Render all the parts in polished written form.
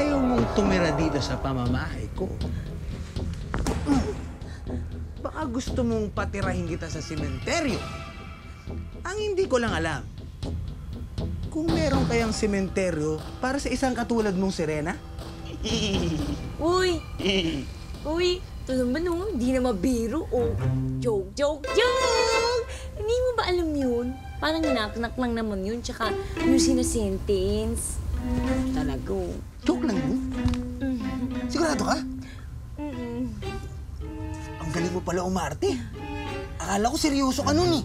ayaw mong tumira dito sa pamamahay ko. Baka gusto mong patirahin kita sa sementeryo. Ang hindi ko lang alam, kung meron kayang sementeryo para sa isang katulad mong Serena? Uy! Uy! Ito naman hindi na mabiro. Joke, joke, joke! Hindi mo ba alam yun? Parang knock-knock lang naman yun, tsaka yung sinasentence. Talaga. Joke lang yun? Sigurado ka? Ang galing mo pala umarte. Akala ko seryoso ka nun eh.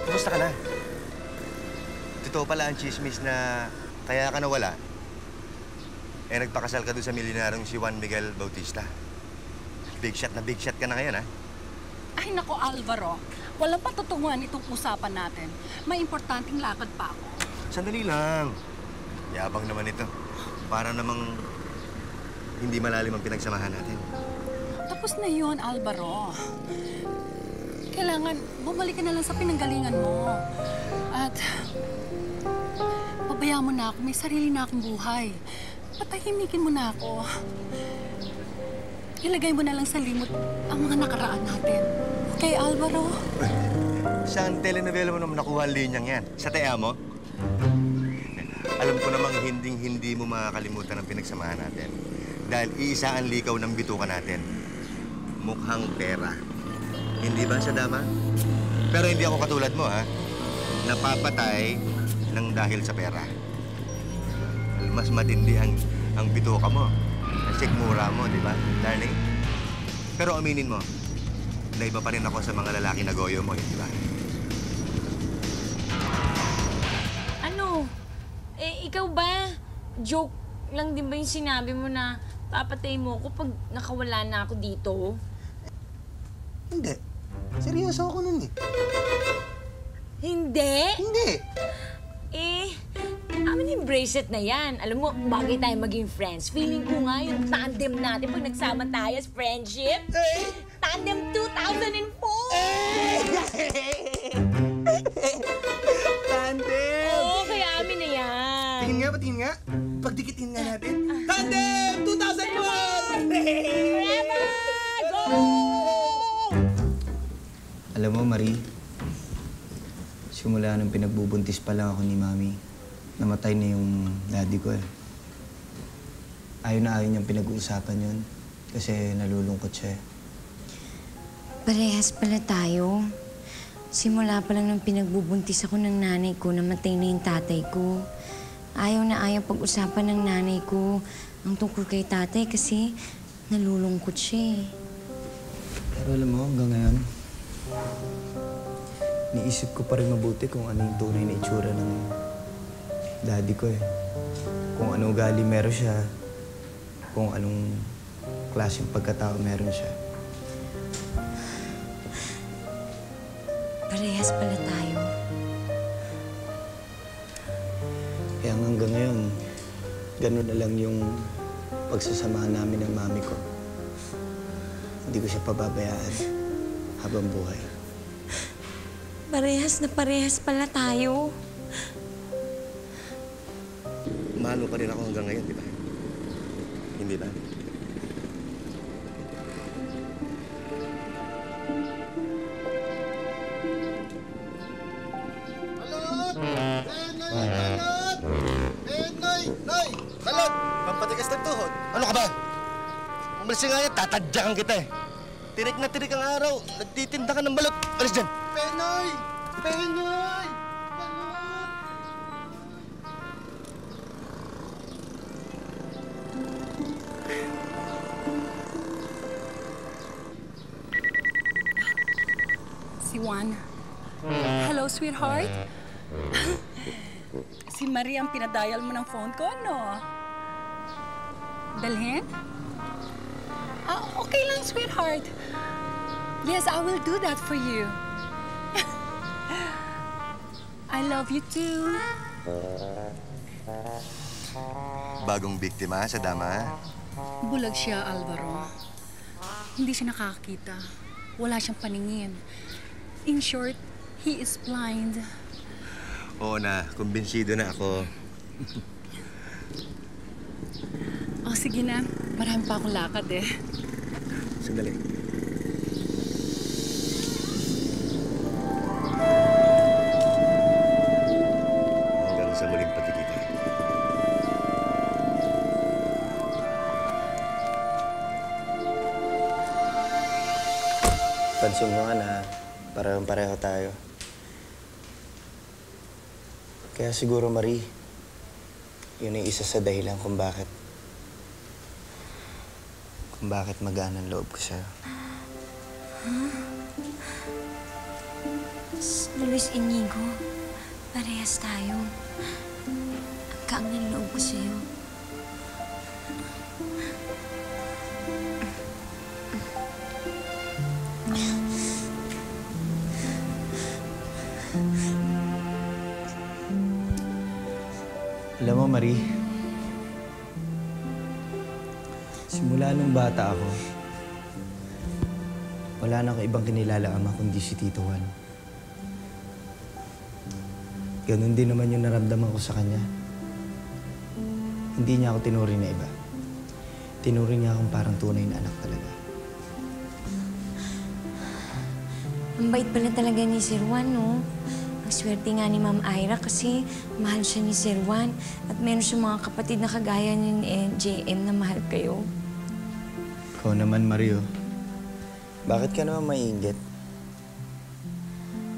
Kumusta ka na? Totoo pala ang chismis na kaya ka nawala. Nagpakasal ka doon sa milyonaryong si Juan Miguel Bautista. Big shot ka na ngayon, ha? Ay, nako, Alvaro. Walang patutunguhan itong usapan natin. May importanteng lakad pa ako. Sandali lang. Yabang naman ito. Para namang hindi malalim ang pinagsamahan natin. Tapos na yun, Alvaro. Kailangan bumalik ka na lang sa pinanggalingan mo. At pabayaan mo na ako. May sarili na akong buhay. Patahimikin mo na ako. Ilagay mo na lang sa limot ang mga nakaraan natin. Okay, Alvaro? Saan telenovela mo naman nakuha ang linyang yan? Sa Te Amo? Alam ko namang hinding-hindi mo makakalimutan ang pinagsamahan natin. Dahil iisa ang likaw ng bituka natin. Mukhang pera. Hindi ba sa dama? Pero hindi ako katulad mo, ha? Napapatay ng dahil sa pera. Mas matindi ang bituka mo. Ang sikmura mo, di ba, darling? Pero aminin mo, na iba pa rin ako sa mga lalaki na goyo mo, di ba? Ano? Ikaw ba? Joke lang din ba yung sinabi mo na papatay mo ako pag nakawala na ako dito? Hindi. Seryoso ako nun eh. Hindi? Hindi. Amin yung bracelet na yan. Alam mo, bagay tayo maging friends. Feeling ko nga yung tandem natin pag nagsama tayo as friendship. Tandem 2004! Tandem! Oo, kaya amin na yan. Patingin nga. Pagdikitin nga natin. Tandem 2004! Forever! Go! Alam mo, Marie, simula nung pinagbubuntis pa lang ako ni Mami, namatay na yung daddy ko eh. Ayaw na ayaw niyang pinag-uusapan yun kasi nalulungkot siya eh. Parehas pala tayo. Simula pa lang nung pinagbubuntis ako ng nanay ko, namatay na yung tatay ko. Ayaw na ayaw pag-usapan ng nanay ko ang tungkol kay tatay kasi nalulungkot siya eh. Pero alam mo, hanggang ngayon, niisip ko pa rin mabuti kung ano yung tunay na itsura ng daddy ko eh. Kung anong ugali meron siya, kung anong klaseng pagkatao meron siya. Parehas pala tayo. Kaya hanggang ngayon, gano'n na lang yung pagsasamahan namin ng mami ko. Hindi ko siya pababayaan habang buhay. Parehas na parehas pala tayo. Mahal mo pa rin ako hanggang ngayon, di ba? Hindi ba? Balot! Balot! Noy! Noy! Balot! Pampatigas ng tuhod. Ano ka ba? Umalis nga yan, tatadyakan kita eh. Tirik na tirik ang araw. Nagtitinda ka ng balot. Alis dyan. Penoy! Penoy! Balot! Si Juan. Hello, sweetheart. Si Maria ang pinadial mo ng phone ko, no? Dalhin? Okay lang, sweetheart. Yes, I will do that for you. I love you too. Bagong biktima sa dama. Bulag siya, Alvaro. Hindi siya nakakakita. Wala siyang paningin. In short, he is blind. Oo na, kumbinsido na ako. Oh, sige na. Marami pa akong lakad eh. Sandali. Hanggang sa muling pagkikita. Pansin mo nga na parehong-pareho tayo. Kaya siguro, Marie, yun ang isa sa dahilan kung bakit magaan ang loob ko sa'yo. Luis Inigo, parehas tayo. Ang kaang ng loob ko sa'yo. Alam mo, Marie, simula nung bata ako, wala na akong ibang kinilala ama kundi si Tito Juan. Ganun din naman yung naramdaman ko sa kanya. Hindi niya ako tinuring na iba. Tinuring niya akong parang tunay na anak talaga. Ang bait pala talaga ni Sir Juan, no? Ang swerte nga ni Ma'am Ira kasi mahal siya ni Sir Juan at meron siya mga kapatid na kagaya ni JM na mahal kayo. Ikaw naman, Mario. Bakit ka naman maiinggit?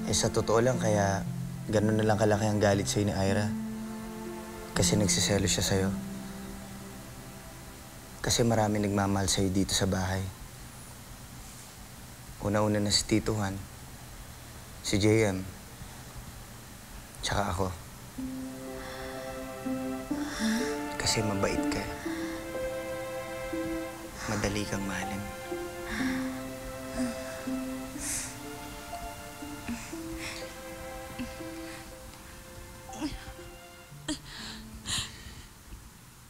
Eh, sa totoo lang, kaya ganun na lang kalaki ang galit sa'yo ni Ira. Kasi nagsiselo siya sa'yo. Kasi marami nagmamahal sa'yo dito sa bahay. Una-una na si Tito Juan, si JM, tsaka ako. Kasi mabait ka. Madali kang mahalin.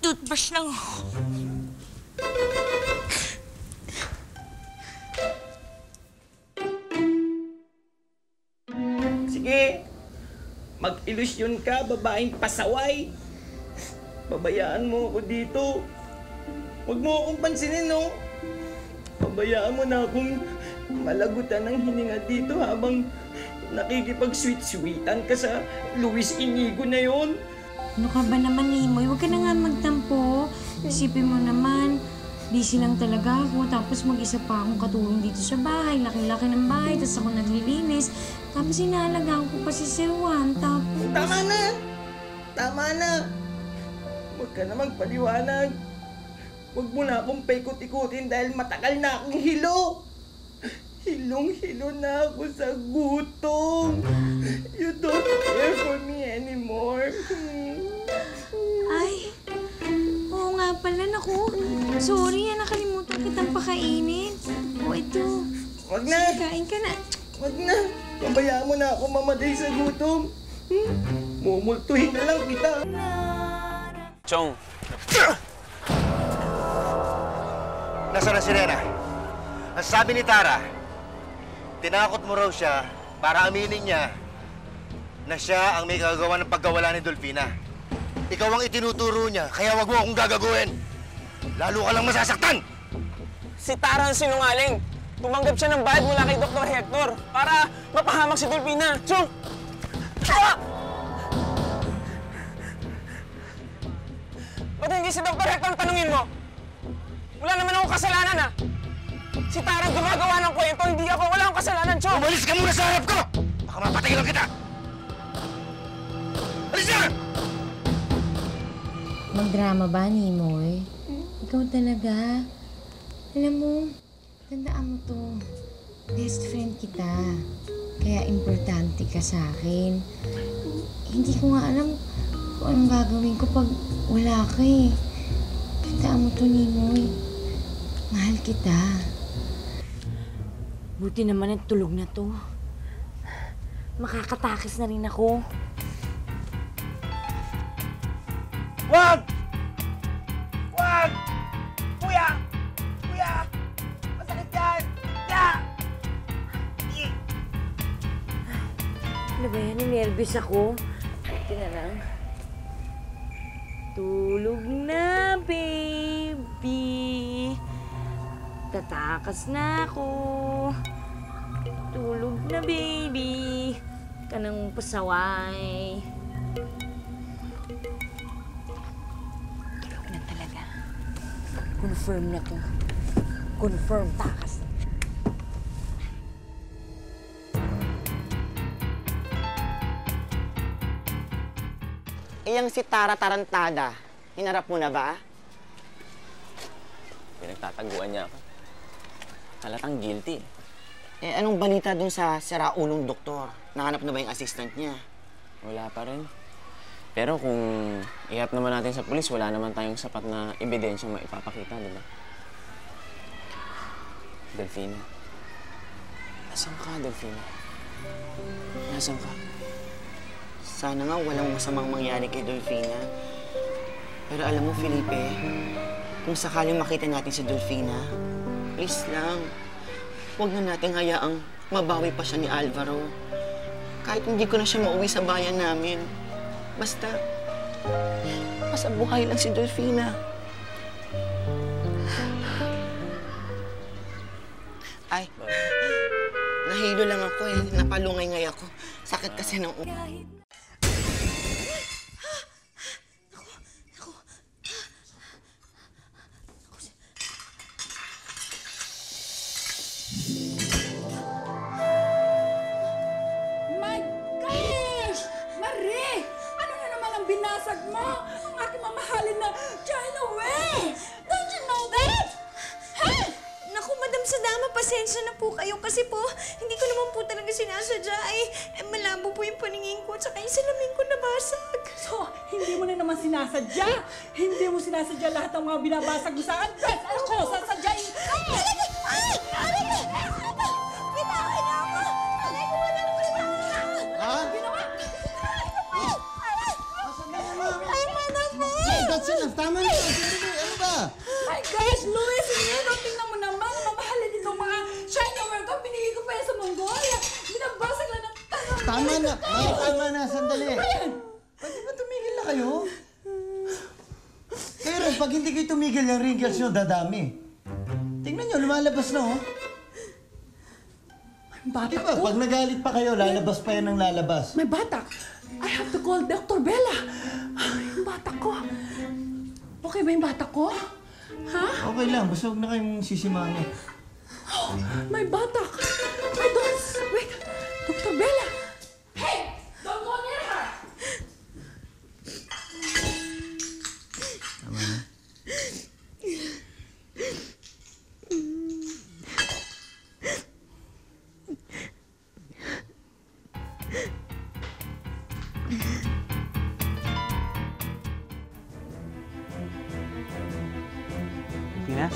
Toothbrush lang ako. Sige, mag-ilusyon ka, babaeng pasaway. Pabayaan mo ako dito. Huwag mo akong pansinin, no? Pabayaan mo na akong malagutan ng hininga dito habang nakikipag-sweet-sweetan ka sa Luis Inigo na yon. Ano ka ba naman, Nimoy? Huwag ka na nga magtampo. Isipin mo naman, busy lang talaga ako. Tapos mag-isa pa akong katulong dito sa bahay. Laki-laki ng bahay. Tapos ako naglilinis. Tapos inaalagaan ko pa si Sir Juan. Tapos... Tama na! Tama na! Huwag ka na magpaliwanag. Huwag mo na akong paikot-ikutin dahil matagal na akong hilo. Hilong-hilo na ako sa gutom. You don't care for me anymore. Ay, oo nga pala. Naku, sorry, nakalimutan kitang pakainin. O, ito. Wag na! Kain ka na. Wag na! Pabayaan mo na ako mamatay sa gutom. Mumultuhin na lang kita. Chong, Nasaan na si Rena? Ang sabi ni Tara, tinakot mo raw siya para aminin niya na siya ang may kagagawa ng pagkawala ni Dolphina. Ikaw ang itinuturo niya, kaya wag mo akong gagaguhin. Lalo ka lang masasaktan! si Tara ang sinungaling. Tumanggap siya ng bayad mula kay Dr. Hector para mapahamak si Dolphina. Chong! Ah! Ba't hindi si Dr. Hector ang tanungin mo? Wala naman akong kasalanan, ha? Si Tara ang gumagawa ng kwento, hindi ako. Wala akong kasalanan, Chong! Umalis ka muna sa harap ko! Baka mapatay lang kita! Alis na! Magdrama ba, Nimoy? Ikaw talaga. Alam mo, tandaan mo to. Best friend kita. Kaya importante ka sa akin. Hindi ko nga alam kung anong gagawin ko pag wala ka eh. Tandaan mo to, Nimoy. Mahal kita. Buti naman at tulog na to. Makakatakis na rin ako. Wag! Wag! Kuya! Kuya! Masakit yan! Ya! Ano ba yan? Nervous ako. Ito na lang. Tulog na, baby. Tatakas na ako. Tulog na, baby. Kanang pasaway. Tulog na talaga. Confirm na to. Confirm, takas na. Iyang si Tara Tarantada, hinarap mo na ba? Pinagtataguan niya ako. Halatang guilty. Eh, anong balita dun sa siraulong doktor? Nahanap na ba yung assistant niya? Wala pa rin. Pero kung iharap naman natin sa pulis, wala naman tayong sapat na ebidensyang maipapakita, di ba? Delfina. Nasaan ka, Delfina? Nasaan ka? Sana nga walang masamang mangyari kay Dolfina. Pero alam mo, Felipe, kung sakaling makita natin si Dolfina, please lang, huwag na nating hayaang mabawi pa siya ni Alvaro. Kahit hindi ko na siya mauwi sa bayan namin. Basta buhay lang si Dolfina. Ay, nahilo lang ako eh. Napalungay-ngay ako. Sakit kasi ng ulo. My gosh! Marie! Ano na naman ang binasag mo? Ang aking mamahalin na China Way! Don't you know that? Hey! Naku, Madam Sadama, pasensya na po kayo kasi po, hindi ko naman po talaga sinasadya. Malabo po yung paningin ko at saka yung salamin ko nabasag. So, hindi mo na naman sinasadya? Hindi mo sinasadya lahat ng mga binabasag mo sa address? Ano ko, sasadyain ka? Ay! Bitawan niyo ako! Tagay ko wala ng bitawan! Ha? Ginawa? Ay, Madam po! Hey, that's enough. Tama na. Ano ba? My gosh, Luis! Ingeno, tingnan mo naman. Mamahalin itong mga China Way ko. Pinili ko pa yan sa Mongolia. Binabasag lang ng tanong. Tama na. Ay, tama na. Sandali. Ayan! Pwede ba tumigil na kayo? Pero pag hindi kayo tumigil, yung wrinkles nyo dadami. Tingnan nyo, lumalabas na, oh. May batak Di ba, ko. pag nagalit pa kayo, lalabas pa yan ng lalabas. May batak. I have to call Dr. Bella. Yung batak ko. Okay ba yung batak ko? Ha? Okay lang, basta huwag na kayong sisimani. Oh, may batak. My dogs. Wait. Dr. Bella. Hey! Don't go near her! Tama na. Delfina?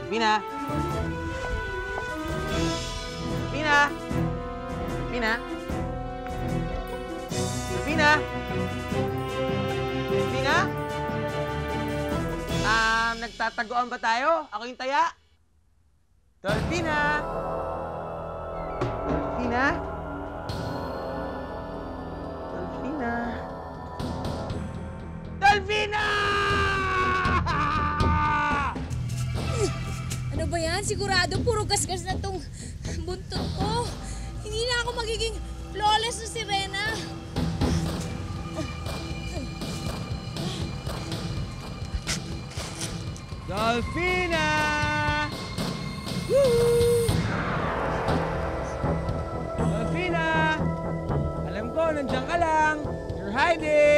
Delfina? Delfina? Delfina? Delfina? Delfina? Nagtataguan ba tayo? Ako yung taya? Delfina? Delfina? Delfina? Delfina! Ano ba yan? Sigurado puro gasgas na tong buntot ko. Hindi na ako magiging flawless na sirena. Delfina! Woo! Delfina! Alam ko, nandiyan ka lang. You're hiding!